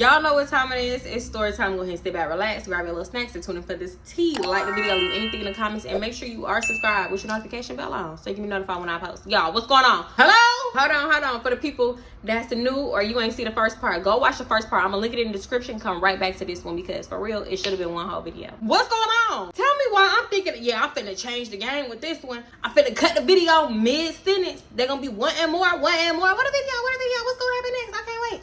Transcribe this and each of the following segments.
Y'all know what time it is. It's story time. Go ahead and stay back, relax, grab your little snacks, and tune in for this tea. Like the video, leave anything in the comments, and make sure you are subscribed with your notification bell on so you can be notified when I post. Y'all, what's going on? Hello? Hold on. For the people that's new or you ain't see the first part, go watch the first part. I'm gonna link it in the description. Come right back to this one because for real, it should have been one whole video. What's going on? Tell me why I'm thinking, yeah, I'm finna change the game with this one. I'm finna cut the video mid-sentence. They're gonna be one and more. What a video? What's gonna happen next? I can't wait.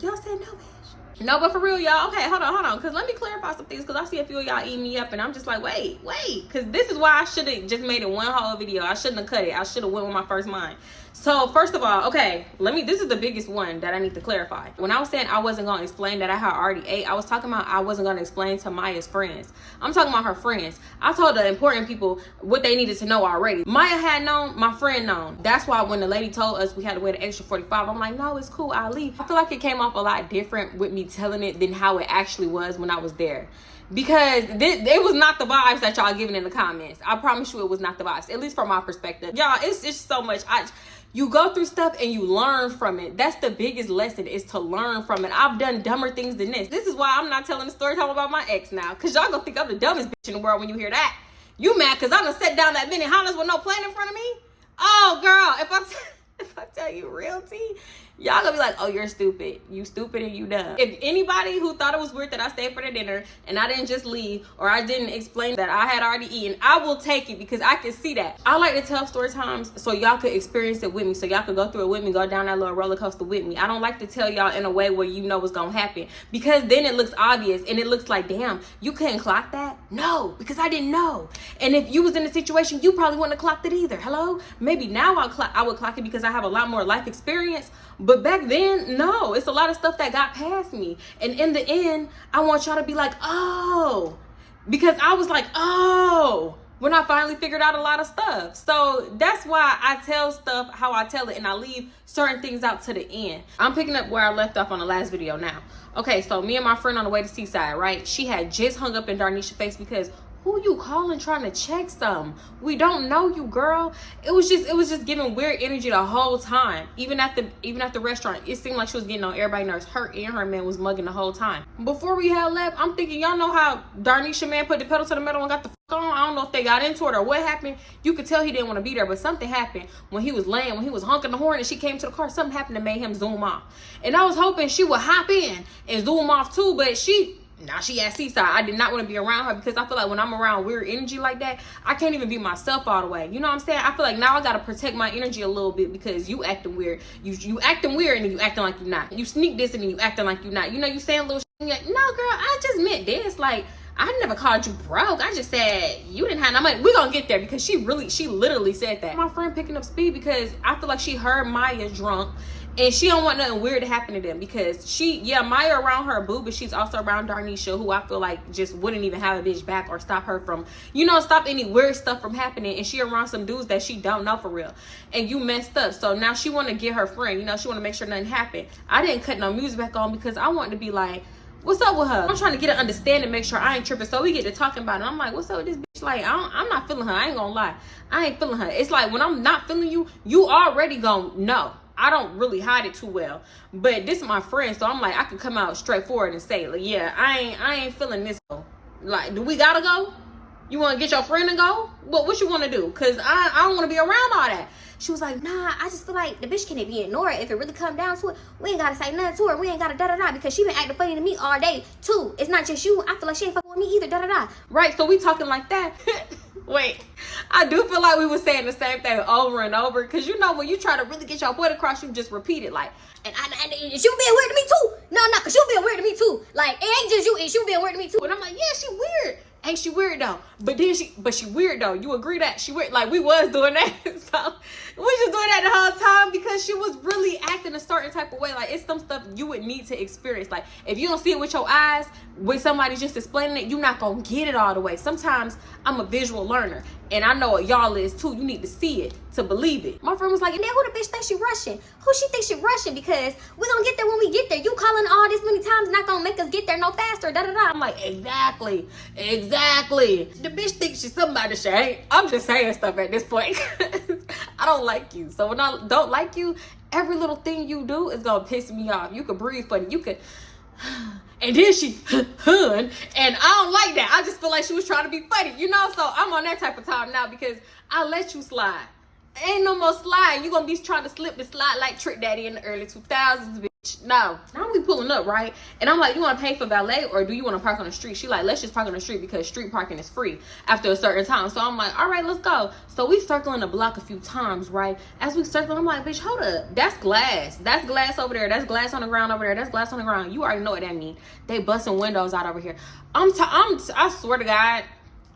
Y'all said no, bitch. No, but for real, y'all. Okay, hold on. Because let me clarify some things. Because I see a few of y'all eating me up. And I'm just like, wait. Because this is why I should have just made it one whole video. I shouldn't have cut it. I should have went with my first mind. So, first of all, okay. This is the biggest one that I need to clarify. When I was saying I wasn't going to explain that I had already ate, I was talking about I wasn't going to explain to Maya's friends. I'm talking about her friends. I told the important people what they needed to know already. Maya had known, my friend known. That's why when the lady told us we had to wait an extra 45, I'm like, no, it's cool, I'll leave. I feel like it came off a lot different with me telling it than how it actually was when I was there. Because it was not the vibes that y'all giving in the comments. I promise you it was not the vibes, at least from my perspective. Y'all, it's just so much. You go through stuff and you learn from it. That's the biggest lesson, is to learn from it. I've done dumber things than this. This is why I'm not telling the story time about my ex now. Because y'all gonna think I'm the dumbest bitch in the world when you hear that. You mad because I done sat down that many Hondas with no plane in front of me? Oh, girl, if I tell you real tea, y'all gonna be like, oh, you're stupid. You stupid and you dumb. If anybody who thought it was weird that I stayed for the dinner and I didn't just leave, or I didn't explain that I had already eaten, I will take it because I can see that. I like to tell story times so y'all could experience it with me, so y'all could go through it with me, go down that little roller coaster with me. I don't like to tell y'all in a way where you know what's gonna happen, because then it looks obvious and it looks like, damn, you couldn't clock that? No, because I didn't know. And if you was in a situation, you probably wouldn't have clocked it either. Hello? Maybe now I would clock it because I have a lot more life experience. But back then, no, it's a lot of stuff that got past me. And in the end, I want y'all to be like, oh, because I was like, oh, when I finally figured out a lot of stuff. So that's why I tell stuff how I tell it, and I leave certain things out to the end. I'm picking up where I left off on the last video now. Okay, so me and my friend on the way to Seaside, right? She had just hung up in Darnisha's face because who you calling trying to check some? We don't know you, girl. It was just giving weird energy the whole time. Even at the restaurant, it seemed like she was getting on everybody's nerves. Her and her man was mugging the whole time. Before we had left, I'm thinking, y'all know how Darnisha man put the pedal to the metal and got the fuck on? I don't know if they got into it or what happened. You could tell he didn't want to be there, but something happened when he was laying, when he was honking the horn and she came to the car. Something happened that made him zoom off. And I was hoping she would hop in and zoom off too, but now she at Seaside. I did not want to be around her because I feel like when I'm around weird energy like that, I can't even be myself all the way. You know what I'm saying? I feel like now I got to protect my energy a little bit because you acting weird. You acting weird and then you acting like you're not. You sneak this and then you acting like you're not. You know, you saying little shit and you're like, no, girl, I just meant this. Like, I never called you broke. I just said you didn't have no money. We're going to get there because she literally said that. My friend picking up speed because I feel like she heard Maya drunk. And she don't want nothing weird to happen to them because Maya around her boo, but she's also around Darnisha, who I feel like just wouldn't even have a bitch back or stop her from, stop any weird stuff from happening. And she around some dudes that she don't know for real. And you messed up. So now she want to get her friend, she want to make sure nothing happened. I didn't cut no music back on because I wanted to be like, what's up with her? I'm trying to get her understanding, make sure I ain't tripping. So we get to talking about it. I'm like, what's up with this bitch? Like, I'm not feeling her. I ain't gonna lie. I ain't feeling her. It's like when I'm not feeling you, you already gonna know. I don't really hide it too well, but this is my friend, so I'm like, I can come out straightforward and say, like, yeah, I ain't feeling this. Like, do we gotta go? You want to get your friend to go? What you want to do? Because I don't want to be around all that. She was like, nah, I just feel like the bitch can't be ignored. If it really come down to it, we ain't gotta say nothing to her. We ain't gotta da-da-da, because she been acting funny to me all day too. It's not just you. I feel like she ain't fucking with me either, da-da-da. Right, so we talking like that. Wait, I do feel like we were saying the same thing over and over, because when you try to really get your point across, you just repeat it like, and she being weird to me too. No, because she being weird to me too. Like, it ain't just you, and she being weird to me too. And I'm like, yeah, she weird. Ain't she weird though? But she weird though. You agree that she weird? Like, we was doing that. So we just doing that the whole time because she was really acting a certain type of way. Like, it's some stuff you would need to experience. Like, if you don't see it with your eyes, with somebody just explaining it, you're not gonna get it all the way. Sometimes I'm a visual learner, and I know what y'all is too. You need to see it to believe it. My friend was like, and then who the bitch thinks she rushing? Who she thinks she rushing? Because we gonna get there when we get there. You calling all this many times not gonna make us get there no faster. Da da da. I'm like, exactly. The bitch thinks she's somebody she ain't. I'm just saying stuff at this point. I don't like you. So when I don't like you, every little thing you do is gonna piss me off. You could breathe funny, you could and then she hun, and I don't like that. I just feel like she was trying to be funny, you know. So I'm on that type of time now because I let you slide. Ain't no more slide. You gonna be trying to slip the slide like Trick Daddy in the early 2000s, bitch. No. Now we pulling up, right? And I'm like, you want to pay for valet or do you want to park on the street? She like, let's just park on the street because street parking is free after a certain time. So I'm like, all right, let's go. So we circling the block a few times, right? As we circle, I'm like, bitch, hold up. That's glass. That's glass over there. That's glass on the ground over there. That's glass on the ground. You already know what that means. They busting windows out over here. I swear to God,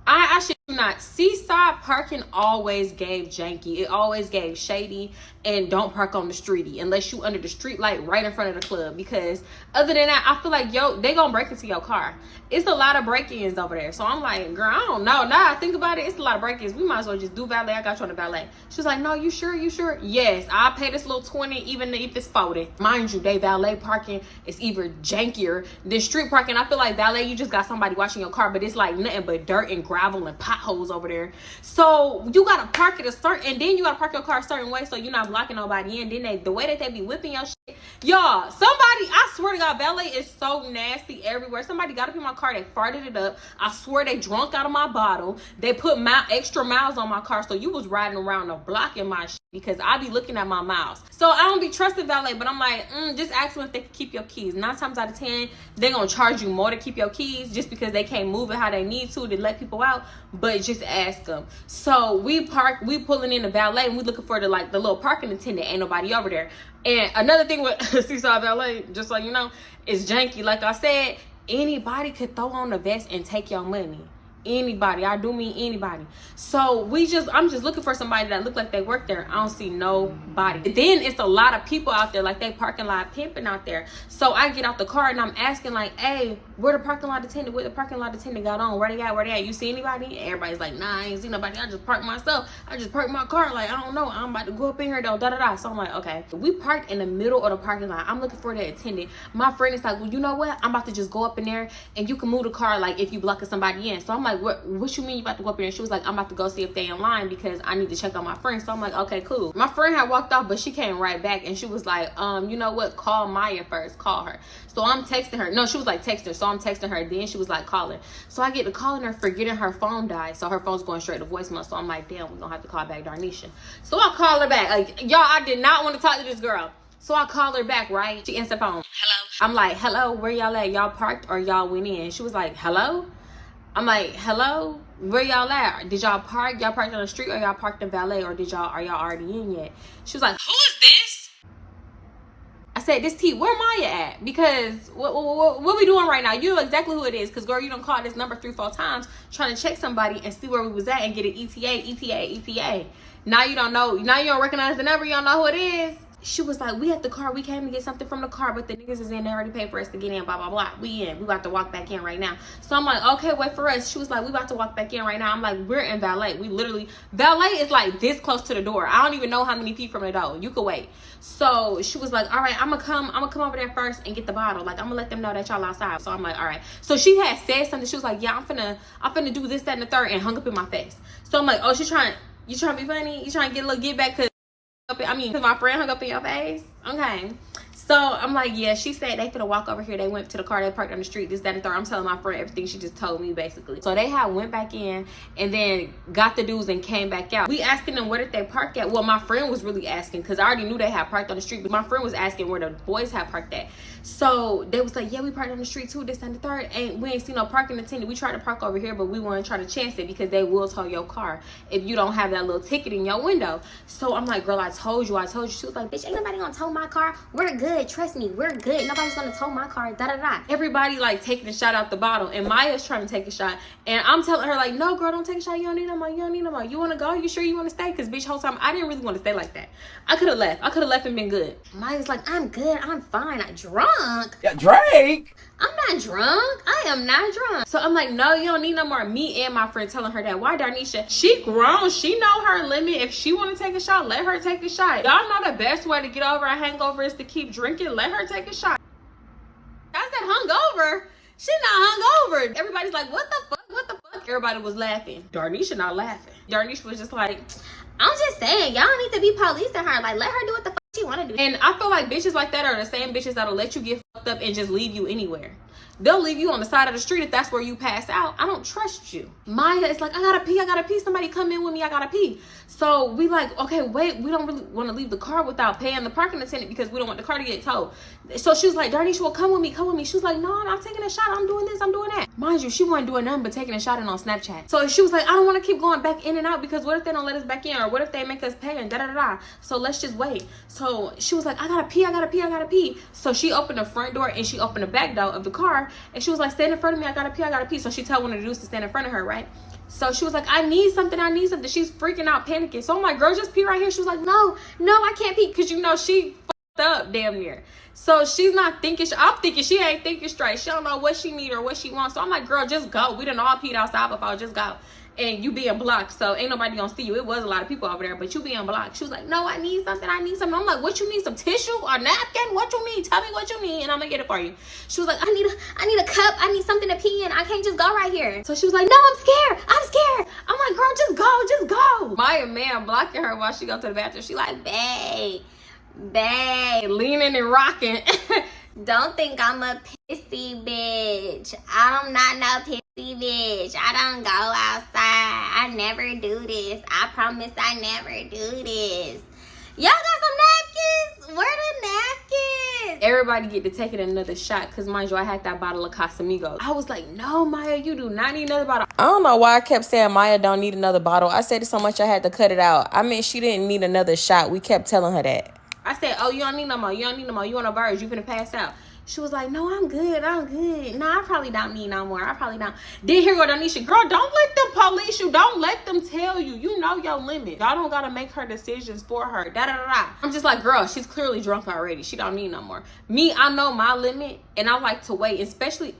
I should not. Seaside parking always gave janky. It always gave shady and don't park on the streety unless you under the street light right in front of the club. Because other than that, I feel like, they gonna break into your car. It's a lot of break-ins over there. So I'm like, girl, I don't know. Now I think about it, it's a lot of break-ins. We might as well just do valet. I got you on the valet. She was like, no, you sure? You sure? Yes, I'll pay this little 20 even if it's 40. Mind you, they valet parking is even jankier than street parking. I feel like valet, you just got somebody watching your car, but it's like nothing but dirt and gravel and potholes over there. So you gotta park it a certain, and then you gotta park your car a certain way so you're not blocking nobody in. Then the way that they be whipping your shit, y'all, somebody, I swear to God, valet is so nasty everywhere. Somebody got up in my car, they farted it up. I swear they drunk out of my bottle. They put extra miles on my car, so you was riding around the block in my shit because I be looking at my miles. So I don't be trusting valet, but I'm like, just ask them if they can keep your keys. 9 times out of 10, they gonna charge you more to keep your keys just because they can't move it how they need to let people out. But just ask them. So we pulling in the valet and we looking for the little parking attendant. Ain't nobody over there. And another thing with Seaside Valet, just so you know, is janky. Like I said, anybody could throw on the vest and take your money. Anybody. I do mean anybody. So I'm just looking for somebody that look like they work there. I don't see nobody. Then it's a lot of people out there, like they parking lot pimping out there. So I get out the car and I'm asking like, hey, where the parking lot attendant? What the parking lot attendant got on? Where they at? You see anybody? And everybody's like, nah, I ain't see nobody. I just parked myself. I just parked my car. Like, I don't know. I'm about to go up in here though. So I'm like, okay. We parked in the middle of the parking lot. I'm looking for the attendant. My friend is like, well, you know what? I'm about to just go up in there and you can move the car like if you blocking somebody in. So I'm like, what you mean you about to go up here? And she was like, I'm about to go see if they in line because I need to check on my friend. So I'm like, okay, cool. My friend had walked off, but she came right back and she was like, you know what? Call Maya first. Call her. So I'm texting her. No, she was like texting. So I'm texting her. Then she was like calling. So I get to calling her, forgetting her phone died. So her phone's going straight to voicemail. So I'm like, damn, we're gonna have to call back Darnisha. So I call her back. Like, y'all, I did not want to talk to this girl. So I call her back, right? She answered the phone. Hello. I'm like, hello, where y'all at? Y'all parked or y'all went in? She was like, hello? I'm like, hello? Where y'all at? Did y'all park? Y'all parked on the street or y'all parked in valet or are y'all already in yet? She was like, who is this? I said, this T, where Maya at? Because what we doing right now? You know exactly who it is. Because girl, you done called this number 3-4 times trying to check somebody and see where we was at and get an ETA. Now you don't know. Now you don't recognize the number. You don't know who it is. She was like, we at the car. We came to get something from the car, but the niggas is in. They already paid for us to get in, blah, blah, blah. We in. We about to walk back in right now. So I'm like, okay, wait for us. She was like, we about to walk back in right now. I'm like, we're in valet. We literally, valet is like this close to the door. I don't even know how many feet from the door. You could wait. So she was like, all right, I'm gonna come over there first and get the bottle. Like, I'm gonna let them know that y'all outside. So I'm like, all right. So she had said something. She was like, yeah, I'm finna do this, that, and the third, and hung up in my face. So I'm like, oh, you trying to be funny? You trying to get a little get back? Cause my friend hung up in your face. Okay. So I'm like, yeah, she said they finna walk over here. They went to the car, they parked on the street, this, that, and third. I'm telling my friend everything she just told me, basically. So they had went back in and then got the dudes and came back out. We asking them where did they park at? Well, my friend was really asking because I already knew they had parked on the street, but my friend was asking where the boys had parked at. So they was like, yeah, we parked on the street too, this, that, and the third. And we ain't seen no parking attendant. We tried to park over here, but we weren't trying to chance it because they will tow your car if you don't have that little ticket in your window. So I'm like, girl, I told you. She was like, bitch, ain't nobody gonna tow my car. We're good. Trust me, we're good. Nobody's gonna tow my car. Everybody like taking a shot out the bottle, and Maya's trying to take a shot, and I'm telling her like, no, girl, don't take a shot. You don't need no more. You want to go? You sure you want to stay? Because bitch, whole time I didn't really want to stay like that. I could have left and been good. Maya's like, I'm good. I'm fine. I'm drunk. Yeah, Drake. I'm not drunk. I am not drunk. So I'm like, no, you don't need no more. Me and my friend telling her that. Why, Darnisha? She grown. She know her limit. If she want to take a shot, let her take a shot. Y'all know the best way to get over a hangover is to keep drinking. Let her take a shot. I said hungover. She not hungover. Everybody's like, what the fuck? What the fuck? Everybody was laughing. Darnisha not laughing. Darnisha was just like, I'm just saying, y'all need to be policing her. Like, let her do what the fuck She want to do. And I feel like bitches like that are the same bitches that'll let you get fucked up and just leave you anywhere. They'll leave you on the side of the street if that's where you pass out. I don't trust you. Maya is like, I gotta pee. Somebody come in with me, I gotta pee. So we like, okay, wait, we don't really want to leave the car without paying the parking attendant because we don't want the car to get towed. So she was like, Darnisha, well, come with me. She was like, no, I'm not taking a shot. I'm doing this, I'm doing that. Mind you, she wasn't doing nothing but taking a shot in on Snapchat. So she was like, I don't want to keep going back in and out because what if they don't let us back in, or what if they make us pay and da-da-da-da. So let's just wait. So she was like, I gotta pee. So she opened the front door and she opened the back door of the car, and she was like, stand in front of me, I gotta pee. So she told one of the dudes to stand in front of her, right? So she was like, I need something. She's freaking out, panicking. So I'm like, girl, just pee right here. She was like, no, I can't pee. Because, you know, she fucked up damn near. So she's not thinking. I'm thinking she ain't thinking straight. She don't know what she need or what she wants. So I'm like, girl, just go. We done all peed outside before. Just go. And you being blocked, so ain't nobody gonna see you. It was a lot of people over there, but you being blocked. She was like, no, I need something. I'm like, what you need? Some tissue or napkin? What you need? Tell me what you need and I'm gonna get it for you. She was like, I need a cup. I need something to pee in. I can't just go right here. So she was like, no, I'm scared. I'm like, girl, just go. Maya man blocking her while she go to the bathroom. She like, babe, leaning and rocking. Don't think I'm a pissy bitch. I'm not no pissy bitch. I don't go outside. I never do this. I promise I never do this. Y'all got some napkins? Where the napkins? Everybody get to taking another shot because, mind you, I had that bottle of Casamigos. I was like, no, Maya, you do not need another bottle. I don't know why I kept saying Maya don't need another bottle. I said it so much I had to cut it out. I mean, she didn't need another shot. We kept telling her that. I said, oh, you don't need no more. You on a bird. You finna pass out. She was like, no, I'm good. No, I probably don't need no more. I probably don't. Then here go Darnisha. Girl, don't let them police you. Don't let them tell you. You know your limit. Y'all don't got to make her decisions for her. Da-da-da-da. I'm just like, girl, she's clearly drunk already. She don't need no more. Me, I know my limit, and I like to wait. Especially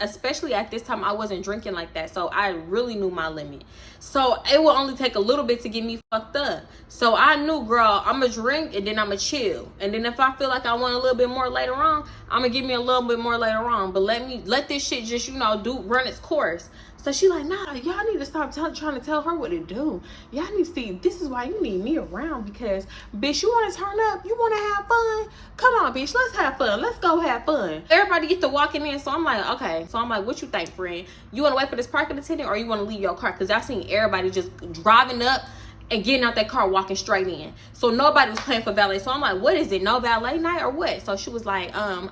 at this time, I wasn't drinking like that. So I really knew my limit. So it will only take a little bit to get me fucked up. So I knew, girl, I'm going to drink, and then I'm going to chill. And then if I feel like I want a little bit more later on, I'm going to give me a little bit more later on, but let this shit just, you know, run its course. So she like, nah, y'all need to stop trying to tell her what to do. Y'all need to see, this is why you need me around, because bitch, you want to turn up, you want to have fun, come on bitch, let's have fun, let's go have fun. Everybody get to walking in. So I'm like, okay, so I'm like, what you think, friend? You want to wait for this parking attendant, or you want to leave your car? Because I've seen everybody just driving up and getting out that car, walking straight in. So nobody was playing for valet. So I'm like, what is it? No valet night or what? So she was like, I'm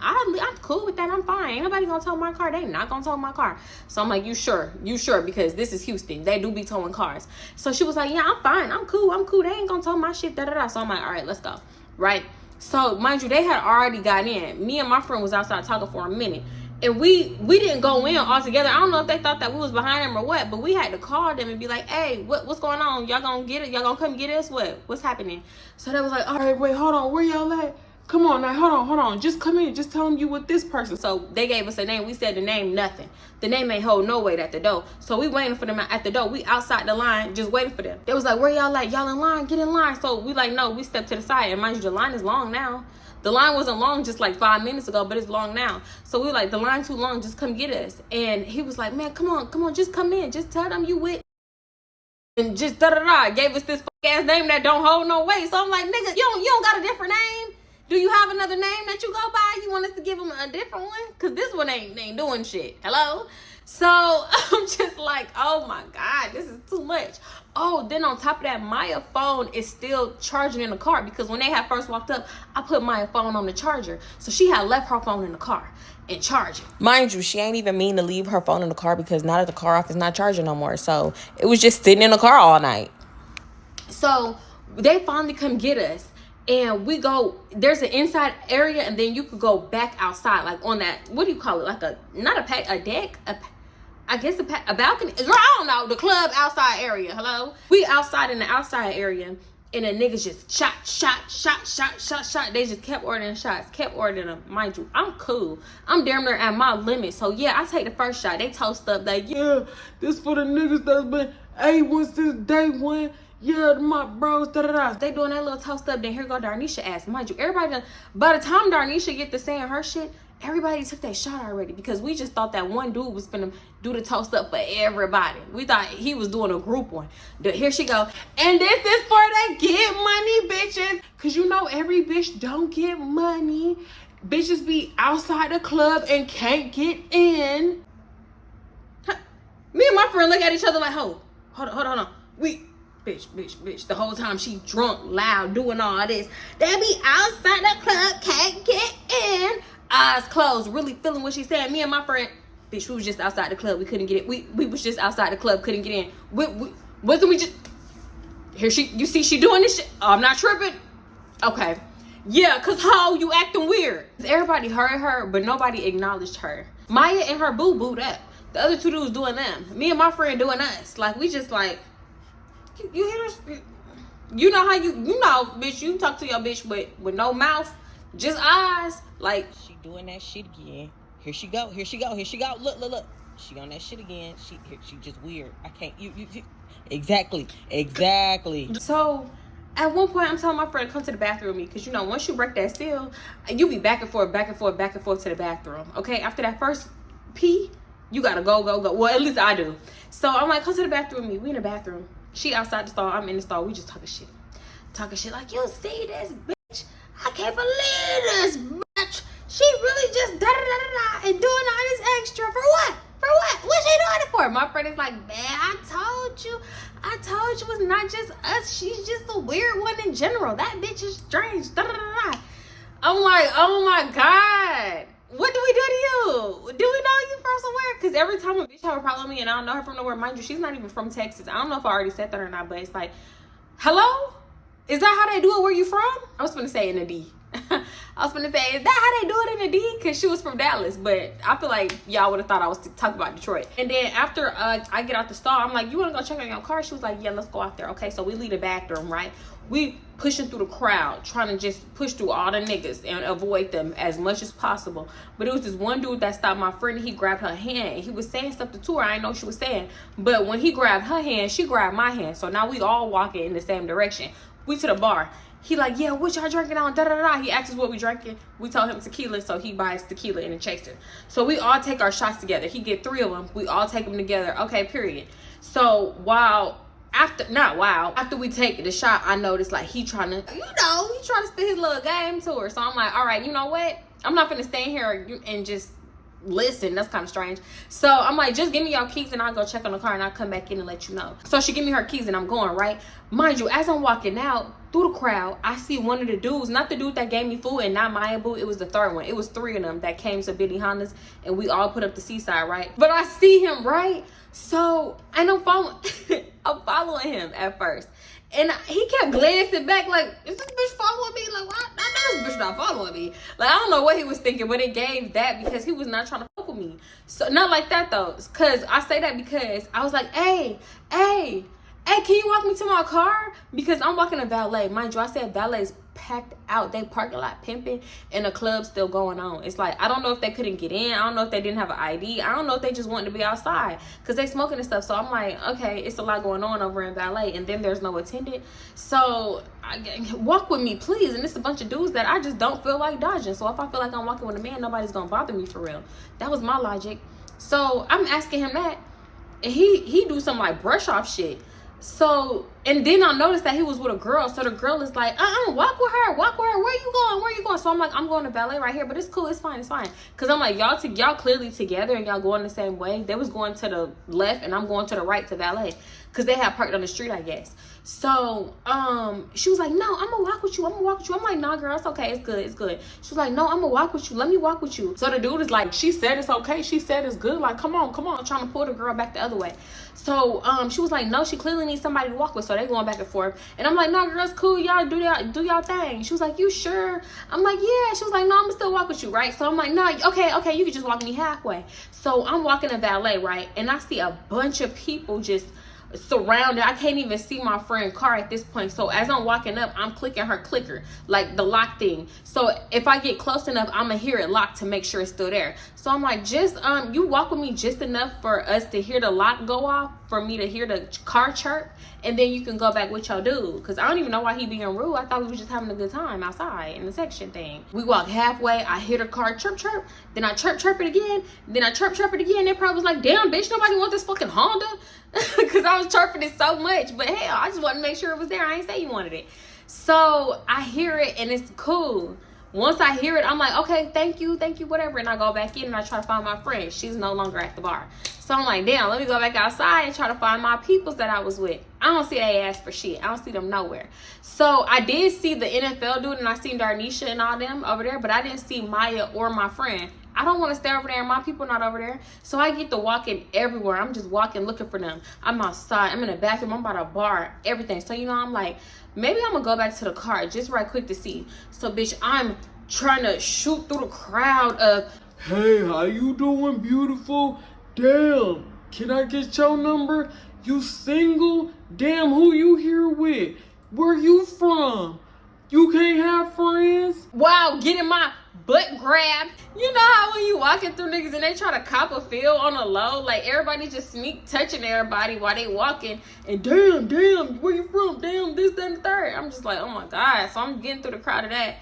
cool with that. I'm fine. Ain't nobody gonna tow my car. They not gonna tow my car. So I'm like, you sure? Because this is Houston. They do be towing cars. So she was like, yeah, I'm fine. I'm cool. They ain't gonna tow my shit. Da-da-da. So I'm like, all right, let's go. Right? So mind you, they had already got in. Me and my friend was outside talking for a minute. And we didn't go in all together. I don't know if they thought that we was behind them or what, but we had to call them and be like, hey, what's going on? Y'all gonna get it? Y'all gonna come get us? What's happening? So they was like, all right, wait, hold on. Where y'all at? Come on now, hold on. Just come in. Just tell them you with this person. So they gave us a name. We said the name, nothing. The name ain't hold no weight at the door. So we waiting for them at the door. We outside the line, just waiting for them. They was like, where y'all at? Y'all in line? Get in line. So we like, no, we stepped to the side. And mind you, the line is long now. The line wasn't long just like 5 minutes ago, but it's long now. So we were like, the line too long, just come get us. And he was like, man, come on, just come in. Just tell them you with. And just da-da-da, gave us this ass name that don't hold no weight. So I'm like, nigga, you don't got a different name? Do you have another name that you go by? You want us to give them a different one? Because this one ain't doing shit. Hello? So I'm just like, oh my God, this is too much. Oh, then on top of that, Maya's phone is still charging in the car, because when they had first walked up, I put Maya's phone on the charger. So she had left her phone in the car and charging. Mind you, she ain't even mean to leave her phone in the car, because now that the car off, it's not charging no more. So it was just sitting in the car all night. So they finally come get us. And we go, there's an inside area, and then you could go back outside, like on that, what do you call it? Like a deck? I guess a balcony. Girl, I don't know. The club outside area. Hello? We outside in the outside area, and the niggas just shot. They just kept ordering shots. Kept ordering them. Mind you, I'm cool. I'm damn near at my limit. So yeah, I take the first shot. They toast up like, yeah, this for the niggas that's been A1 since day one. Yeah, my bros, da-da-da. They doing that little toast up. Then here go Darnisha ass. Mind you, everybody done, by the time Darnisha get to saying her shit, everybody took that shot already because we just thought that one dude was gonna do the toast up for everybody. We thought he was doing a group one. Here she go. And this is for the get money bitches. Cause you know every bitch don't get money. Bitches be outside the club and can't get in. Me and my friend look at each other like, hold on. Bitch. The whole time she drunk, loud, doing all this. They be outside the club, can't get in. Eyes closed, really feeling what she said. Me and my friend, bitch, we was just outside the club. We couldn't get in. We was just outside the club, couldn't get in. Wasn't we just... Here you see she doing this shit? Oh, I'm not tripping. Okay. Yeah, cause how you acting weird. Everybody heard her, but nobody acknowledged her. Maya and her boo booed up. The other two dudes doing them. Me and my friend doing us. Like, we just like... You hear us? You know how you know, bitch, you talk to your bitch with no mouth, just eyes. Like, she doing that shit again. Here she go. Look. She on that shit again. She just weird. I can't, you. Exactly. So, at one point, I'm telling my friend to come to the bathroom with me. Because, you know, once you break that seal, you be back and forth to the bathroom. Okay? After that first pee, you got to go. Well, at least I do. So, I'm like, come to the bathroom with me. We in the bathroom. She outside the stall, I'm in the stall. We just talking shit like, you see this bitch? I can't believe this bitch. She really just da-da-da-da-da and doing all this extra for what? What's she doing it for? My friend is like, man, I told you it's not just us. She's just a weird one in general. That bitch is strange. Da-da-da-da. I'm like, oh my God. What do we do to you? Do we know you from somewhere? Because every time a bitch have a problem with me and I don't know her from nowhere, mind you, she's not even from Texas. I don't know if I already said that or not, but it's like, hello? Is that how they do it where you from? I was gonna say in the D. I was gonna say, is that how they do it in the D? Because she was from Dallas, but I feel like y'all would have thought I was talking about Detroit. And then after I get out the stall, I'm like, you want to go check on your car? She was like, yeah, let's go out there. Okay, so we leave the bathroom, right? We pushing through the crowd, trying to just push through all the niggas and avoid them as much as possible. But it was this one dude that stopped my friend. He grabbed her hand and he was saying something to her. I didn't know what she was saying. But when he grabbed her hand, she grabbed my hand. So now we all walking in the same direction. We to the bar. He like, yeah, what y'all drinking on? Da-da-da-da. He asked us what we drinking. We told him tequila, so he buys tequila in a chaser. So we all take our shots together. He get 3 of them. We all take them together. Okay, period. So after we take the shot, I noticed like he trying to spit his little game to her. So I'm like, all right, you know what? I'm not gonna stay here and just listen. That's kind of strange. So I'm like, just give me your keys and I'll go check on the car and I'll come back in and let you know. So she give me her keys and I'm going, right? Mind you, as I'm walking out through the crowd, I see one of the dudes, not the dude that gave me food and not Maya boo, it was the third one. It was 3 of them that came to Billy Honda's and we all put up the seaside, right? But I see him, right? So, and I'm following him at first. And he kept glancing back like, is this bitch following me? Like, what? I know this bitch not following me. Like, I don't know what he was thinking, but it gave that because he was not trying to fuck with me. So, not like that though. Because I say that because I was like, hey, can you walk me to my car? Because I'm walking a valet. Mind you, I said valet is packed out. They parking lot pimping and the club still going on. It's like, I don't know if they couldn't get in. I don't know if they didn't have an ID. I don't know if they just wanted to be outside because they smoking and stuff. So I'm like, okay, it's a lot going on over in valet and then there's no attendant. So walk with me, please. And it's a bunch of dudes that I just don't feel like dodging. So if I feel like I'm walking with a man, nobody's going to bother me for real. That was my logic. So I'm asking him that. And he do some like brush off shit. So, and then I noticed that he was with a girl. So the girl is like, walk with her. Where you going? So I'm like, I'm going to ballet right here, but it's cool. It's fine. Cause I'm like, y'all clearly together and y'all going the same way. They was going to the left and I'm going to the right to ballet. Cause they had parked on the street, I guess. So, she was like, no, I'm gonna walk with you. I'm like, nah, girl, it's okay. It's good. She was like, no, I'm gonna walk with you. Let me walk with you. So the dude is like, she said it's okay. She said it's good. Like, come on. I'm trying to pull the girl back the other way. So, she was like, no, she clearly needs somebody to walk with. So they going back and forth. And I'm like, no, girl, it's cool. Y'all do y'all thing. She was like, you sure? I'm like, yeah. She was like, no, I'm gonna still walk with you, right? So I'm like, no, okay, you can just walk me halfway. So I'm walking a valet, right? And I see a bunch of people just surrounded. I can't even see my friend's car at this point. So as I'm walking up, I'm clicking her clicker, like the lock thing. So if I get close enough, I'm gonna hear it lock to make sure it's still there. So I'm like, just you walk with me just enough for us to hear the lock go off, for me to hear the car chirp, and then you can go back with your dude. Cause I don't even know why he being rude. I thought we was just having a good time outside in the section thing. We walk halfway, I hear the car chirp chirp, then I chirp it again, then I chirp it again. They probably was like, damn bitch, nobody want this fucking Honda. Cause I was chirping it so much. But hell, I just wanted to make sure it was there. I ain't say you wanted it. So I hear it and it's cool. Once I hear it, I'm like, okay, thank you, whatever. And I go back in and I try to find my friend. She's no longer at the bar. So I'm like, damn, let me go back outside and try to find my peoples that I was with. I don't see they ass for shit. I don't see them nowhere. So I did see the NFL dude and I seen Darnisha and all them over there, but I didn't see Maya or my friend. I don't want to stay over there and my people not over there. So I get to walking everywhere. I'm just walking looking for them. I'm outside. I'm in the bathroom. I'm by the bar. Everything. So, you know, I'm like, maybe I'm going to go back to the car just right quick to see. So, bitch, I'm trying to shoot through the crowd of, hey, how you doing, beautiful? Damn, can I get your number? You single? Damn, who you here with? Where you from? You can't have friends? wow, getting my butt grabbed. You know how when you walking through niggas and they try to cop a feel on the low, like everybody just sneak touching everybody while they walking, and damn, where you from? Damn, this, that, and the third. I'm just like, oh my God. So I'm getting through the crowd of that.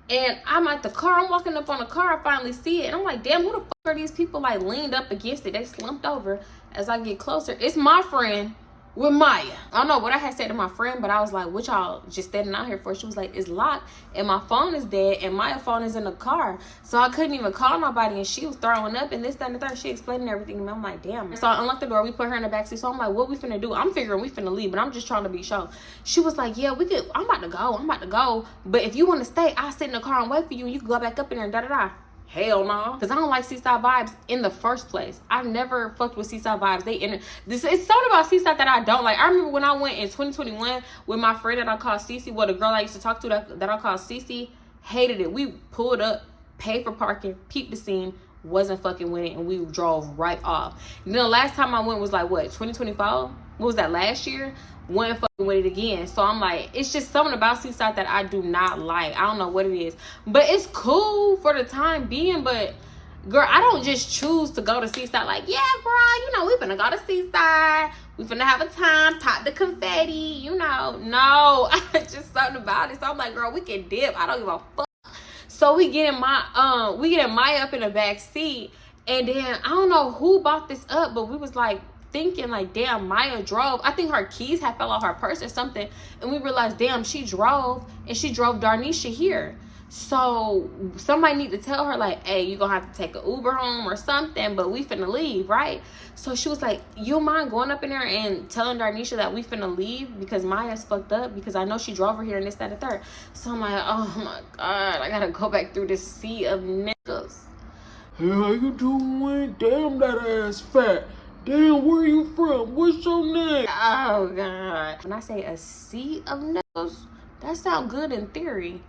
And I'm at the car, I'm walking up on the car, I finally see it. And I'm like, damn, who the fuck are these people like leaned up against it? They slumped over. As I get closer, it's my friend with Maya. I don't know what I had said to my friend, but I was like, what y'all just standing out here for? She was like, it's locked and my phone is dead and Maya's phone is in the car. So I couldn't even call nobody and she was throwing up and this, that, and the third. She explaining everything to me. I'm like, damn. So I unlocked the door, we put her in the backseat. So I'm like, what we finna do? I'm figuring we finna leave, but I'm just trying to be sure. She was like, yeah, we could, I'm about to go. But if you want to stay, I'll sit in the car and wait for you and you can go back up in there and da-da-da. Hell no, because I don't like Seaside Vibes in the first place. I've never fucked with Seaside Vibes. It's something about Seaside that I don't like. I remember when I went in 2021 with my friend that I called Cece, well, the girl I used to talk to that I called Cece, hated it. We pulled up, paid for parking, peeped the scene, wasn't fucking with it, and we drove right off. And then the last time I went was like, what, 2024? What was that, last year? Wasn't fucking with it again. So I'm like, it's just something about Seaside that I do not like. I don't know what it is, but it's cool for the time being. But girl, I don't just choose to go to Seaside like, yeah, girl, you know, we finna go to Seaside, we finna have a time, pop the confetti, you know. No, just something about it. So I'm like, girl, we can dip, I don't give a fuck. So we getting Maya up in the back seat, and then I don't know who bought this up, but we was like thinking like, damn, Maya drove. I think her keys had fell out her purse or something, and we realized, damn, she drove Darnisha here. So somebody need to tell her like, hey, you gonna have to take an Uber home or something, but we finna leave, right? So she was like, you mind going up in there and telling Darnisha that we finna leave because Maya's fucked up, because I know she drove her here and this, that, and the third. So I'm like, oh my God, I gotta go back through this sea of niggas. Hey, how you doing? Damn, that ass fat. Damn, where you from? What's your name? Oh God. When I say a sea of niggas, that sounds good in theory.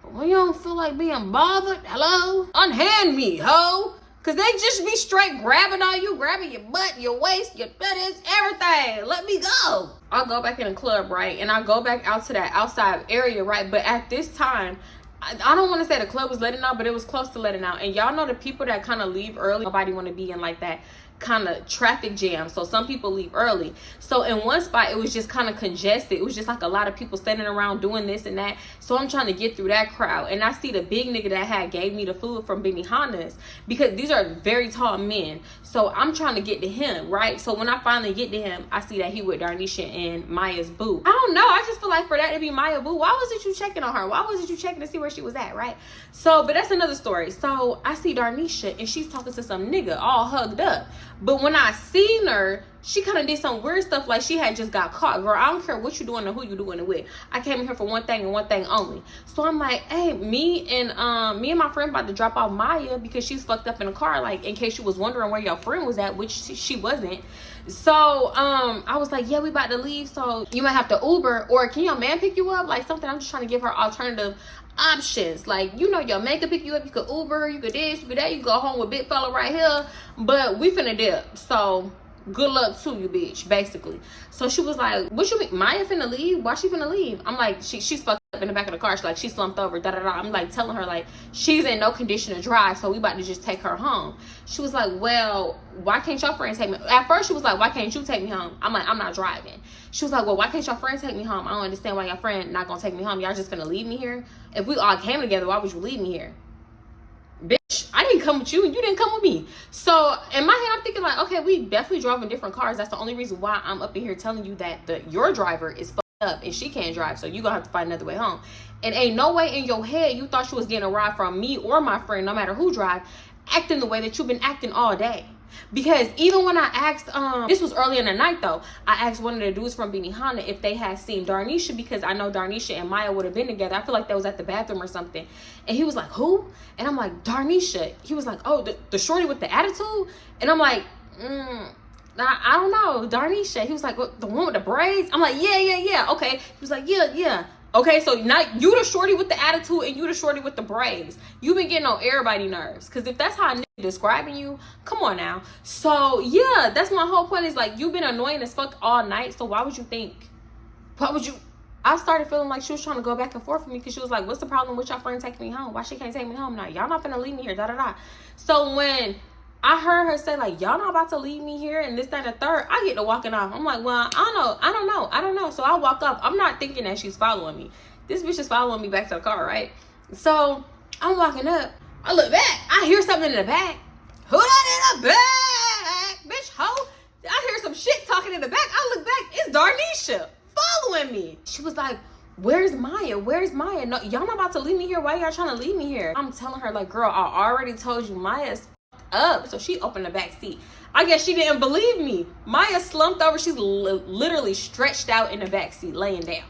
But when you don't feel like being bothered, hello? Unhand me, ho. Cause they just be straight grabbing on you, grabbing your butt, your waist, your titties, everything. Let me go. I'll go back in the club, right? And I'll go back out to that outside area, right? But at this time, I don't want to say the club was letting out, but it was close to letting out. And y'all know the people that kind of leave early, nobody want to be in like that kind of traffic jam. So some people leave early. So in one spot, it was just kind of congested. It was just like a lot of people standing around doing this and that. So I'm trying to get through that crowd, and I see the big nigga that had gave me the food from Benihana's, because these are very tall men. So I'm trying to get to him, right? So when I finally get to him, I see that he with Darnisha and Maya's boo. I don't know, I just feel like for that to be Maya boo, why wasn't you checking on her? Why wasn't you checking to see where she was at, right? So, but that's another story. So I see Darnisha and she's talking to some nigga all hugged up. But when I seen her, she kind of did some weird stuff, like she had just got caught. Girl, I don't care what you doing or who you doing it with. I came in here for one thing and one thing only. So I'm like, hey, me and my friend about to drop off Maya because she's fucked up in the car, like in case you was wondering where your friend was at, which she wasn't. So I was like, yeah, we about to leave, so you might have to Uber, or can your man pick you up, like something. I'm just trying to give her alternative options, like, you know, your man could pick you up, you could Uber, you could this, you could that, you could go home with big fella right here, but we finna dip. So good luck to you, bitch, basically. So she was like, what you mean? Maya finna leave? Why she finna leave? I'm like, she's fucked up in the back of the car. She's like, she slumped over, da da da. I'm like telling her like she's in no condition to drive, so we about to just take her home. She was like, well, why can't your friend take me? At first she was like, why can't you take me home? I'm like, I'm not driving. She was like, well, why can't your friend take me home? I don't understand why your friend not gonna take me home. Y'all just gonna leave me here? If we all came together, why would you leave me here? Bitch, I didn't come with you and you didn't come with me. So in my head, I'm thinking like, okay, we definitely drove in different cars. That's the only reason why I'm up in here telling you that your driver is fucked up and she can't drive, so you gonna have to find another way home. And ain't no way in your head you thought you was getting a ride from me or my friend, no matter who drive, acting the way that you've been acting all day. Because even when I asked, this was early in the night though, I asked one of the dudes from Benihana if they had seen Darnisha, because I know Darnisha and Maya would have been together. I feel like they was at the bathroom or something. And he was like, who? And I'm like, Darnisha. He was like, oh, the shorty with the attitude? And I'm like, I don't know, Darnisha. He was like, what, the one with the braids? I'm like, yeah. Okay. He was like, yeah. Okay, so now you the shorty with the attitude and you the shorty with the braids. You been getting on everybody's nerves. Because if that's how a nigga describing you, come on now. So, yeah, that's my whole point is, like, you've been annoying as fuck all night. So why would you think? Why would you? I started feeling like she was trying to go back and forth with me, because she was like, what's the problem with your friend taking me home? Why she can't take me home now? Y'all not finna leave me here, da-da-da. So when I heard her say, like, y'all not about to leave me here and this, that, and the third, I get to walking off. I'm like, well, I don't know. So I walk up. I'm not thinking that she's following me. This bitch is following me back to the car, right? So I'm walking up. I look back. I hear something in the back. Who that in the back? Bitch, ho. I hear some shit talking in the back. I look back. It's Darnisha following me. She was like, where's Maya? Where's Maya? No, y'all not about to leave me here. Why y'all trying to leave me here? I'm telling her, like, girl, I already told you Maya's up. So she opened the back seat. I guess she didn't believe me. Maya slumped over. She's literally stretched out in the back seat, laying down.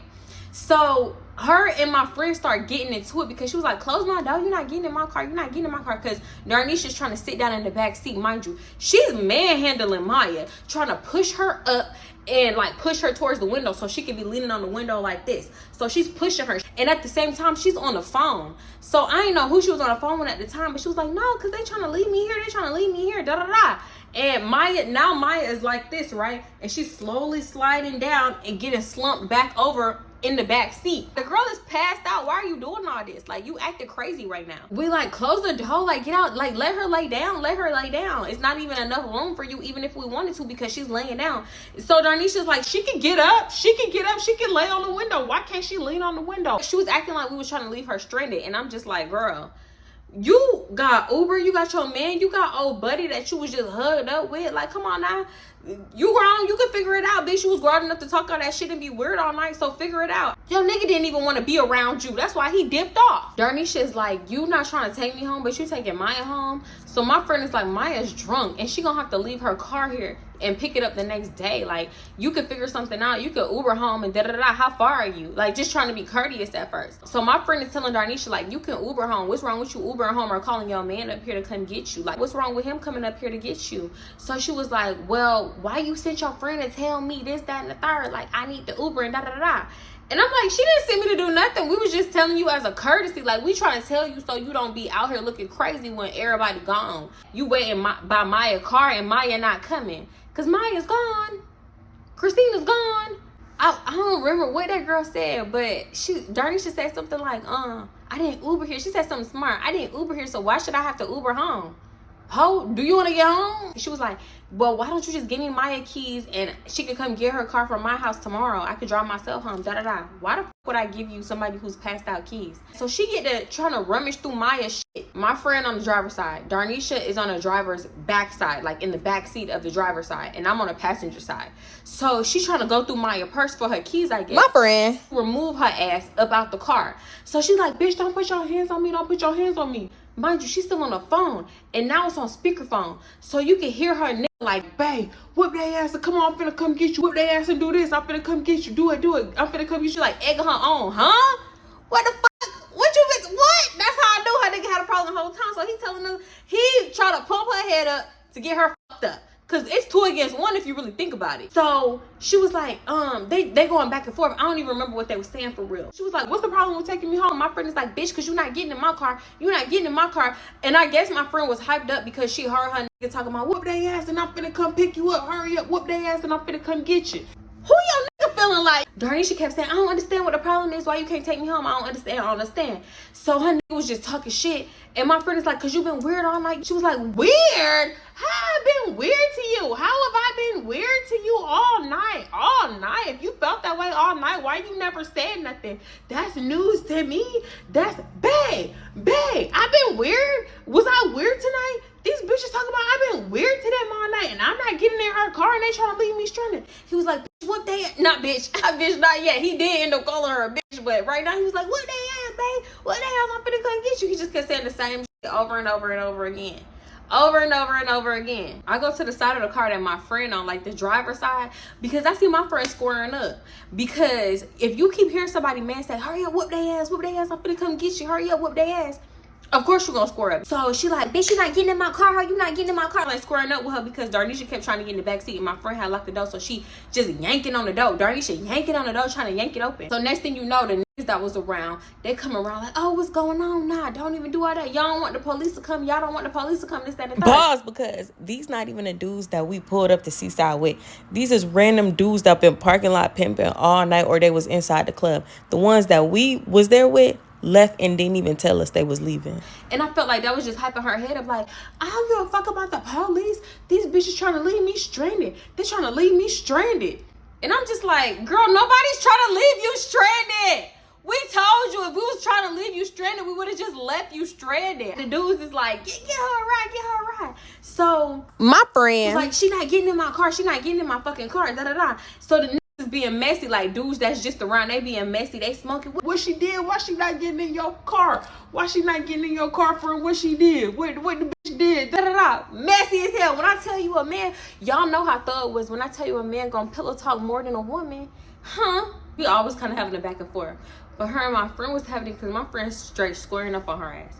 So her and my friend start getting into it, because she was like, close my door. You're not getting in my car. You're not getting in my car. Because Darnisha's trying to sit down in the back seat. Mind you, she's manhandling Maya, trying to push her up and like push her towards the window so she can be leaning on the window like this. So she's pushing her, and at the same time she's on the phone. So I didn't know who she was on the phone with at the time, but she was like, no, because they trying to leave me here. They trying to leave me here, da da da. And Maya is like this, right? And she's slowly sliding down and getting slumped back over in the back seat. The girl is passed out. Why are you doing all this? Like, you acting crazy right now. We like close the door, like get out, like let her lay down. It's not even enough room for you, even if we wanted to, because she's laying down. So Darnisha's like, she can get up, she can lay on the window. Why can't she lean on the window? She was acting like we was trying to leave her stranded, and I'm just like, girl, you got Uber, you got your man, you got old buddy that you was just hugged up with. Like, come on now. You grown, you can figure it out, bitch. You was grown enough to talk all that shit and be weird all night, so figure it out. Your nigga didn't even want to be around you. That's why he dipped off. Darnisha's like, you not trying to take me home, but you taking Maya home. So my friend is like, Maya's drunk and she gonna have to leave her car here and pick it up the next day. Like, you could figure something out. You could Uber home and da-da-da. How far are you? Like, just trying to be courteous at first. So my friend is telling Darnisha, like, you can Uber home. What's wrong with you Uber home or calling your man up here to come get you? Like, what's wrong with him coming up here to get you? So she was like, well, why you sent your friend to tell me this, that, and the third? Like, I need the Uber and da-da-da. And I'm like, she didn't send me to do nothing. We was just telling you as a courtesy. Like, we trying to tell you so you don't be out here looking crazy when everybody gone. You waiting by Maya's car and Maya not coming. Because Maya's gone. Christina's gone. I don't remember what that girl said, but Darnisha said something like, I didn't Uber here. She said something smart. I didn't Uber here, so why should I have to Uber home? Ho, do you want to get home? She was like, well, why don't you just give me Maya keys and she could come get her car from my house tomorrow. I could drive myself home, da-da-da. Why the fuck would I give you somebody who's passed out keys? So she get to trying to rummage through Maya's shit. My friend on the driver's side. Darnisha is on the driver's back side, like in the back seat of the driver's side. And I'm on the passenger side. So she's trying to go through Maya's purse for her keys, I guess. My friend. Remove her ass up out the car. So she's like, bitch, don't put your hands on me. Don't put your hands on me. Mind you, she's still on the phone, and now it's on speakerphone, so you can hear her like, babe, whip their ass and come on, I'm finna come get you. Whip their ass and do this. I'm finna come get you. Do it. I'm finna come get you. Like, egging her on, huh? What the fuck? What you been? What? That's how I knew her nigga had a problem the whole time. So he telling her, he tried to pump her head up to get her fucked up. Cause it's 2 against 1 if you really think about it. So she was like, they going back and forth. I don't even remember what they were saying for real. She was like, what's the problem with taking me home? My friend is like, bitch, cause you're not getting in my car. You're not getting in my car. And I guess my friend was hyped up because she heard her nigga talking about whoop they ass and I'm finna come pick you up. Hurry up, whoop they ass and I'm finna come get you. Who your nigga feeling like? Darnisha kept saying, I don't understand what the problem is. Why you can't take me home? I don't understand. So her nigga was just talking shit. And my friend is like, cause you been weird all night. She was like, weird? How I been weird to you? How have I been weird to you all night? All night? If you felt that way all night, why you never said nothing? That's news to me. That's babe. I've been weird. Was I weird tonight? These bitches talking about I've been weird to them all night and I'm not getting in her car and they trying to leave me stranded. He was like, what they not bitch. Bitch not yet. He did end up calling her a bitch, but right now he was like, what they ass, babe? What they ass? I'm finna come get you. He just kept saying the same shit over and over and over again. Over and over and over again. I go to the side of the car that my friend on, like the driver's side, because I see my friend squaring up. Because if you keep hearing somebody man say, hurry up, whoop they ass, I'm finna come get you, hurry up, whoop they ass. Of course you're gonna square up. So she like, bitch, you not getting in my car. How you not getting in my car? Like squaring up with her because Darnisha kept trying to get in the back seat and my friend had locked the door. So she just yanking on the door. Darnisha yanking on the door, trying to yank it open. So next thing you know, the niggas that was around, they come around like, oh, what's going on? Nah, don't even do all that. Y'all don't want the police to come. Y'all don't want the police to come. This, that, and that. Pause, because these not even the dudes that we pulled up to Seaside with. These is random dudes that been parking lot pimping all night or they was inside the club. The ones that we was there with left and didn't even tell us they was leaving. And I felt like that was just hyping her head up like, I don't give a fuck about the police. These bitches trying to leave me stranded. They're trying to leave me stranded. And I'm just like, girl, nobody's trying to leave you stranded. We told you if we was trying to leave you stranded, we would have just left you stranded. The dudes is like, get her a ride. So my friend was like, she not getting in my car. She not getting in my fucking car. So the is being messy, like dudes that's just around, they being messy, they smoking. What she did? Why she not getting in your car? Why she not getting in your car for what she did? What the bitch did? Messy as hell. When I tell you a man, y'all know how thug was. When I tell you a man gonna pillow talk more than a woman, we always kind of having a back and forth. But her and my friend was having it because my friend's straight squaring up on her ass.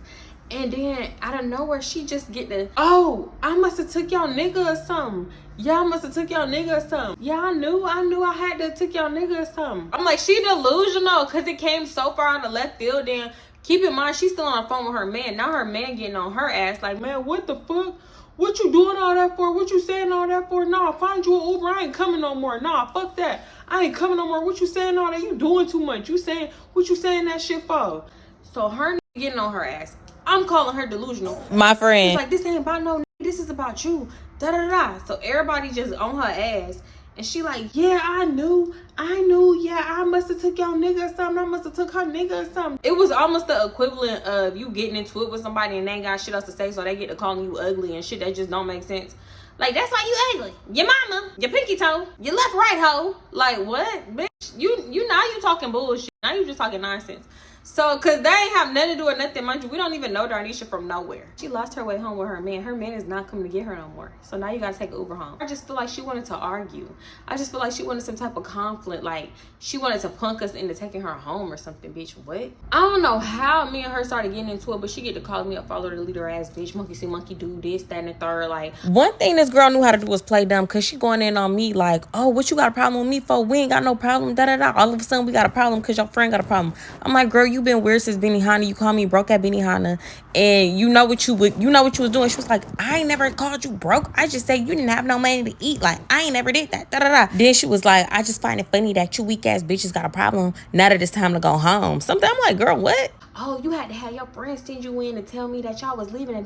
And then out of nowhere, she just get the, oh, I must have took y'all nigga or something. Y'all must have took y'all nigga or something. Yeah, I knew I had to took y'all nigga or something. I'm like, she delusional because it came so far out of left field. Then keep in mind, she's still on the phone with her man. Now her man getting on her ass like, man, what the fuck? What you doing all that for? What you saying all that for? Nah, find you an Uber. I ain't coming no more. Nah, fuck that. I ain't coming no more. What you saying all that? You doing too much. What you saying that shit for? So her getting on her ass. I'm calling her delusional. My friend. She's like, this ain't about no nigga. This is about you. So everybody just on her ass. And she like, yeah, I knew. Yeah, I must have took y'all nigga or something. I must have took her nigga or something. It was almost the equivalent of you getting into it with somebody and they ain't got shit else to say. So they get to calling you ugly and shit that just don't make sense. Like, that's why you ugly. Your mama, your pinky toe, your left right hoe. Like, what? Bitch, you now you talking bullshit. Now you just talking nonsense. So, cause they ain't have nothing to do with nothing, mind you. We don't even know Darnisha from nowhere. She lost her way home with her man. Her man is not coming to get her no more. So now you gotta take an Uber home. I just feel like she wanted to argue. I just feel like she wanted some type of conflict. Like she wanted to punk us into taking her home or something, bitch. What? I don't know how me and her started getting into it, but she get to call me up, follow her to lead her ass, bitch. Monkey see monkey do this, that, and the third. Like, one thing this girl knew how to do was play dumb, cause she going in on me like, oh, what you got a problem with me for? We ain't got no problem. All of a sudden we got a problem cause your friend got a problem. I'm like, girl, you been weird since Benihana. You call me broke at Benihana, and you know what you was doing. She was like, I ain't never called you broke. I just said you didn't have no money to eat. Like, I ain't never did that. Then she was like, I just find it funny that you weak ass bitches got a problem. Now that it's time to go home. Something. I'm like, girl, what? Oh, you had to have your friends send you in to tell me that y'all was leaving and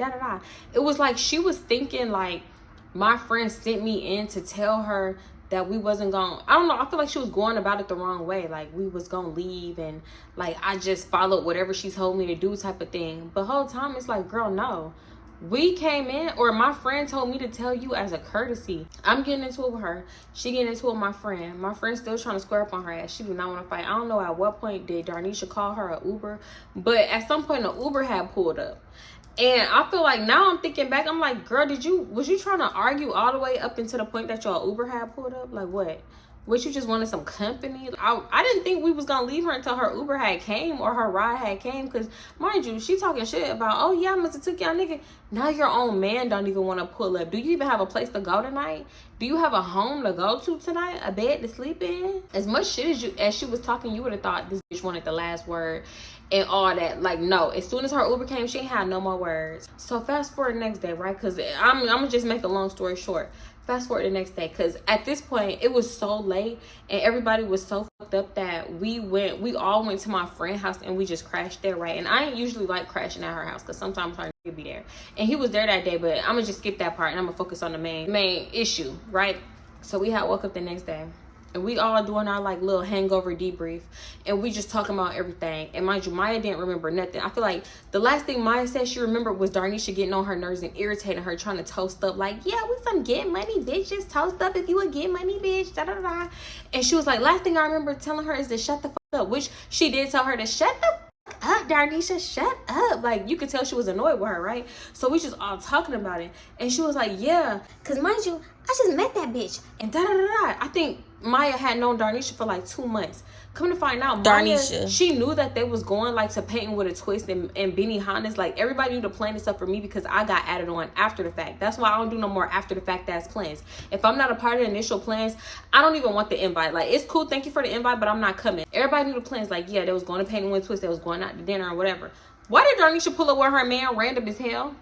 It was like she was thinking like my friend sent me in to tell her that we wasn't going. I don't know. I feel like she was going about it the wrong way. Like we was gonna leave and like I just followed whatever she told me to do type of thing. But whole time it's like, girl, no. We came in, or my friend told me to tell you as a courtesy. I'm getting into it with her. She getting into it with my friend. My friend's still trying to square up on her ass. She do not want to fight. I don't know at what point did Darnisha call her an Uber, but at some point an Uber had pulled up. And I feel like now I'm thinking back, I'm like, girl, was you trying to argue all the way up until the point that your Uber had pulled up? Like what? What, you just wanted some company? I didn't think we was gonna leave her until her Uber had came or her ride had came. Cause mind you, she talking shit about, oh yeah, I must have took y'all nigga. Now your own man don't even want to pull up. Do you even have a place to go tonight? Do you have a home to go to tonight? A bed to sleep in? As much shit as she was talking, you would have thought this bitch wanted the last word and all that. Like, no, as soon as her Uber came, she ain't had no more words. So fast forward the next day, right? Cause I'm gonna just make a long story short. Fast forward the next day, because at this point it was so late and everybody was so fucked up that we all went to my friend's house and we just crashed there, right? And I ain't usually like crashing at her house because sometimes her nigga be there, and he was there that day, but I'm gonna just skip that part and I'm gonna focus on the main issue, right? So we had woke up the next day and we all doing our like little hangover debrief and we just talking about everything. And mind you, Maya didn't remember nothing. I feel like the last thing Maya said she remembered was Darnisha getting on her nerves and irritating her, trying to toast up like, yeah, we some get money bitches, toast up if you would get money bitch, da da da. And she was like, last thing I remember telling her is to shut the fuck up, which she did tell her to shut the fuck up, Darnisha, shut up. Like, you could tell she was annoyed with her, right? So we just all talking about it and she was like, yeah, cause mind you, I just met that bitch and da da da da. I think Maya had known Darnisha for like 2 months. Come to find out, Darnisha, she knew that they was going like to Painting with a Twist and Benihana's. Like, everybody knew to plan this up for me because I got added on after the fact. That's why I don't do no more after the fact ass plans. If I'm not a part of the initial plans, I don't even want the invite. Like, it's cool, thank you for the invite, but I'm not coming. Everybody knew the plans. Like, yeah, they was going to Painting with a Twist, they was going out to dinner or whatever. Why did Darnisha pull up with her man random as hell?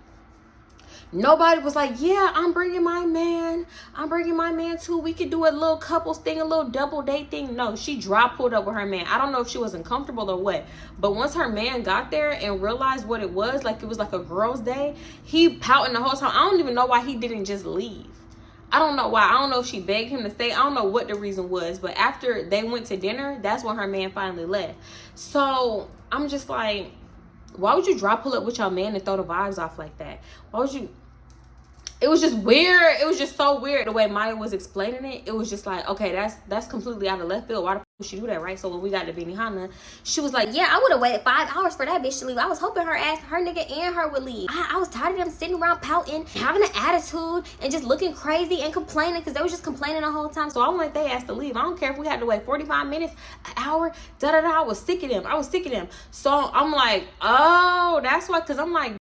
Nobody was like, yeah, I'm bringing my man too. We could do a little couples thing, a little double date thing. No, she drop pulled up with her man. I don't know if she wasn't comfortable or what, but once her man got there and realized what it was, like it was like a girl's day, he pouting the whole time. I don't even know why he didn't just leave. I don't know why. I don't know if she begged him to stay. I don't know what the reason was, but after they went to dinner, that's when her man finally left. So I'm just like, why would you drop pull up with your man and throw the vibes off like that? Why would you? It was just weird. It was just so weird the way Maya was explaining it. It was just like, okay, that's completely out of left field. Why the fuck would she do that, right? So when we got to Benihana, she was like, yeah, I would have waited 5 hours for that bitch to leave. I was hoping her ass, her nigga and her would leave. I was tired of them sitting around pouting, having an attitude, and just looking crazy and complaining because they was just complaining the whole time. So I want they ass to leave. I don't care if we had to wait 45 minutes, an hour, da da da. I was sick of them. So I'm like, oh, that's why, because I'm like,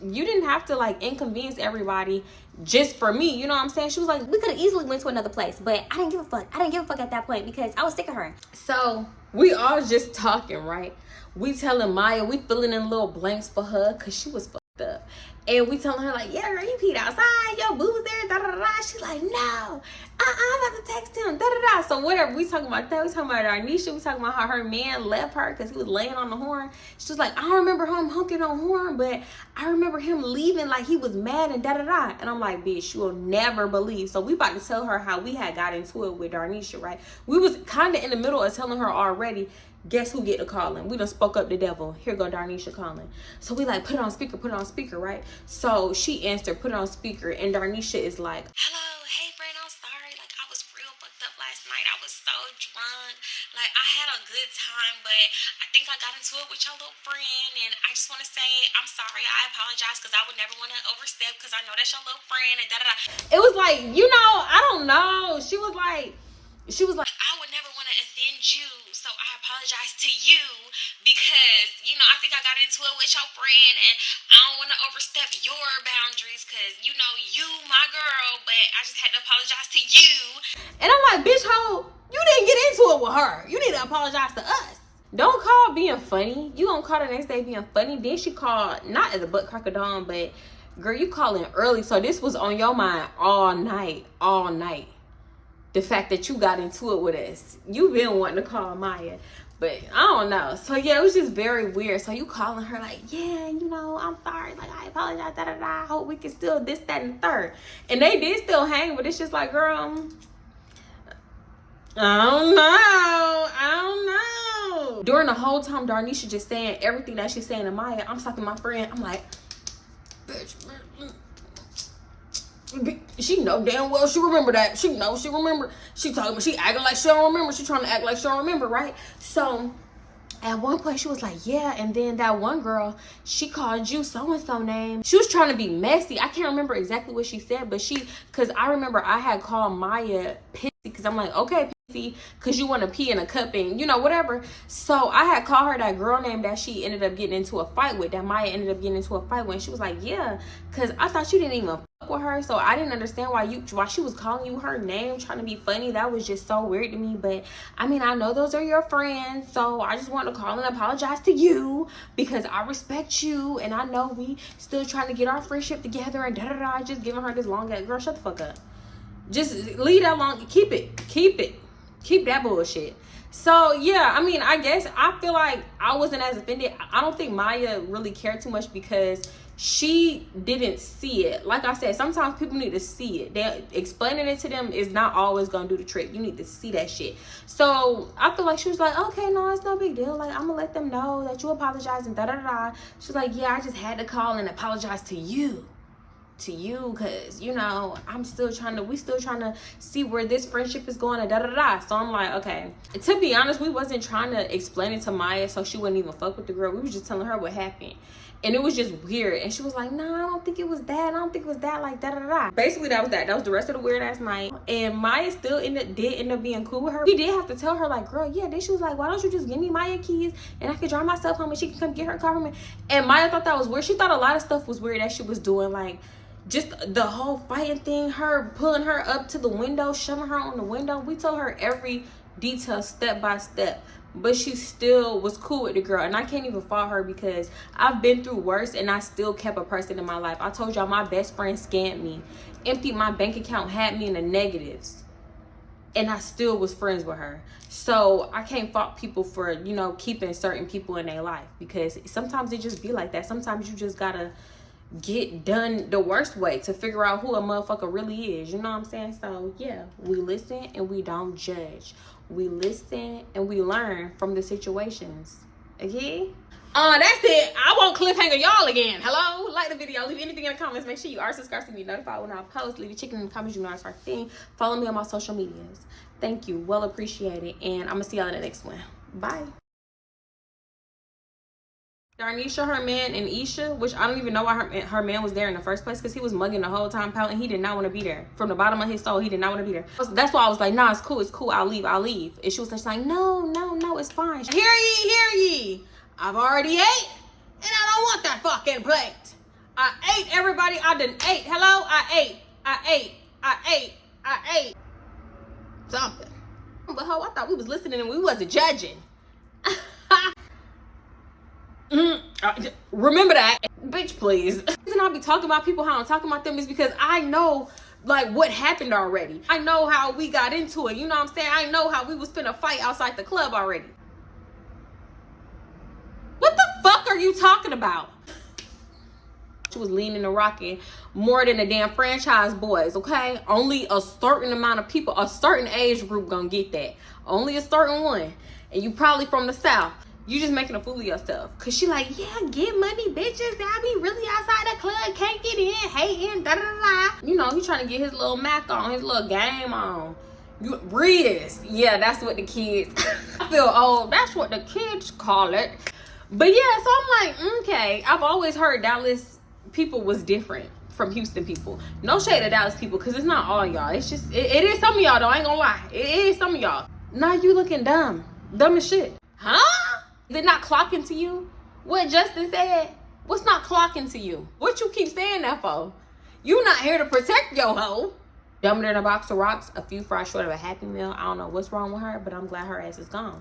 you didn't have to like inconvenience everybody just for me, you know what I'm saying? She was like, we could have easily went to another place, but I didn't give a fuck at that point because I was sick of her. So we all just talking, right? We telling Maya, we filling in little blanks for her because she was fucked up. And we telling her like, yeah, girl, you peed outside, your boo was there, da da da. She's like, no, I'm about to text him, da da da. So whatever, we talking about that. We talking about Darnisha. We talking about how her man left her because he was laying on the horn. She was like, I don't remember him honking on horn, but I remember him leaving like he was mad and da da da. And I'm like, bitch, you will never believe. So we about to tell her how we had got into it with Darnisha, right? We was kind of in the middle of telling her already. Guess who get the calling? We done spoke up the devil. Here go Darnisha calling. So we like, put it on speaker, right? So she answered, put it on speaker, and Darnisha is like, hello, hey friend, I'm sorry. Like, I was real fucked up last night. I was so drunk. Like, I had a good time, but I think I got into it with your little friend, and I just want to say, I'm sorry. I apologize, because I would never want to overstep, because I know that's your little friend, and da-da-da. It was like, you know, I don't know. She was like, I would never want to offend you, so I apologize to you because, you know, I think I got into it with your friend and I don't want to overstep your boundaries because, you know, you my girl, but I just had to apologize to you. And I'm like, bitch, ho, you didn't get into it with her. You need to apologize to us. Don't call being funny. You don't call the next day being funny. Then she called, not at the butt crack of dawn, but girl, you calling early. So this was on your mind all night. The fact that you got into it with us. You've been wanting to call Maya, but I don't know. So yeah, it was just very weird. So you calling her like, yeah, you know, I'm sorry. Like, I apologize, da da da. I hope we can still this, that, and the third. And they did still hang, but it's just like, girl, I don't know. During the whole time, Darnisha just saying everything that she's saying to Maya, I'm talking to my friend. I'm like, bitch. She know damn well she remember that. She know she remember. She talking, she acting like she don't remember. She trying to act like she don't remember, right? So at one point she was like, yeah, and then that one girl, she called you so-and-so name. She was trying to be messy. I can't remember exactly what she said, but because I remember I had called Maya pissed because I'm like, okay, Pissy, because you want to pee in a cup and, you know, whatever. So I had called her that girl name that she ended up getting into a fight with, that Maya ended up getting into a fight with. And she was like, yeah, because I thought you didn't even fuck with her. So I didn't understand why she was calling you her name, trying to be funny. That was just so weird to me. But I mean, I know those are your friends. So I just wanted to call and apologize to you because I respect you. And I know we still trying to get our friendship together and da-da-da. Just giving her this long ass, girl, shut the fuck up. Just leave that long, keep that bullshit. So yeah, I mean, I guess I feel like I wasn't as offended. I don't think Maya really cared too much because she didn't see it. Like I said, sometimes people need to see it. Explaining it to them is not always gonna do the trick. You need to see that shit. So I feel like she was like, okay, no, it's no big deal. Like, I'm gonna let them know that you apologize and da-da-da. She's like, yeah, I just had to call and apologize to you, because, you know, we still trying to see where this friendship is going and da-da-da. So I'm like, okay. To be honest, we wasn't trying to explain it to Maya so she wouldn't even fuck with the girl. We was just telling her what happened. And it was just weird. And she was like, nah, I don't think it was that. I don't think it was that, like, da-da-da. Basically, that was that. That was the rest of the weird ass night. And Maya still did end up being cool with her. We did have to tell her, like, girl, yeah. Then she was like, why don't you just give me Maya keys and I can drive myself home and she can come get her car from me. And Maya thought that was weird. She thought a lot of stuff was weird that she was doing, like, just the whole fighting thing, her pulling her up to the window, shoving her on the window. We told her every detail step by step, but she still was cool with the girl. And I can't even fault her because I've been through worse and I still kept a person in my life. I told y'all my best friend scammed me, emptied my bank account, had me in the negatives, and I still was friends with her. So I can't fault people for, you know, keeping certain people in their life, because sometimes it just be like that. Sometimes you just gotta get done the worst way to figure out who a motherfucker really is. You know what I'm saying? So yeah, we listen and we don't judge. We listen and we learn from the situations. Okay? That's it. I won't cliffhanger y'all again. Hello? Like the video. Leave anything in the comments. Make sure you are subscribed to be notified when I post. Leave a chicken in the comments. You know it's our thing. Follow me on my social medias. Thank you. Well appreciated. And I'm gonna see y'all in the next one. Bye. Darnisha, her man, and Isha, which I don't even know why her man was there in the first place, because he was mugging the whole time, pouting. He did not want to be there. From the bottom of his soul, he did not want to be there. That's why I was like, nah, it's cool, I'll leave. And she was just like, no, it's fine. Hear ye. I've already ate, and I don't want that fucking plate. I ate, everybody. I done ate. Hello? I ate. Something. But ho, I thought we was listening and we wasn't judging. Remember that, bitch, please. The reason I be talking about people how I'm talking about them is because I know, like, what happened already. I know how we got into it. You know what I'm saying? I know how we was finna fight outside the club already. What the fuck are you talking about? She was leaning and rocking more than the damn franchise boys, okay? Only a certain amount of people, a certain age group gonna get that. Only a certain one. And you probably from the South. You just making a fool of yourself. Cause she like, yeah, get money, bitches. I be really outside the club, can't get in, hating, da-da-da-da. You know, he trying to get his little Mac on, his little game on. Riz. Yeah, that's what the kids, I feel old. That's what the kids call it. But yeah, so I'm like, okay. I've always heard Dallas people was different from Houston people. No shade to Dallas people, cause it's not all y'all. It's just, it is some of y'all though, I ain't gonna lie. It is some of y'all. Now you looking dumb. Dumb as shit. Huh? Is it not clocking to you? What Justin said? What's not clocking to you? What you keep saying that for? You not here to protect your hoe. Dumber than a box of rocks, a few fries short of a Happy Meal. I don't know what's wrong with her, but I'm glad her ass is gone.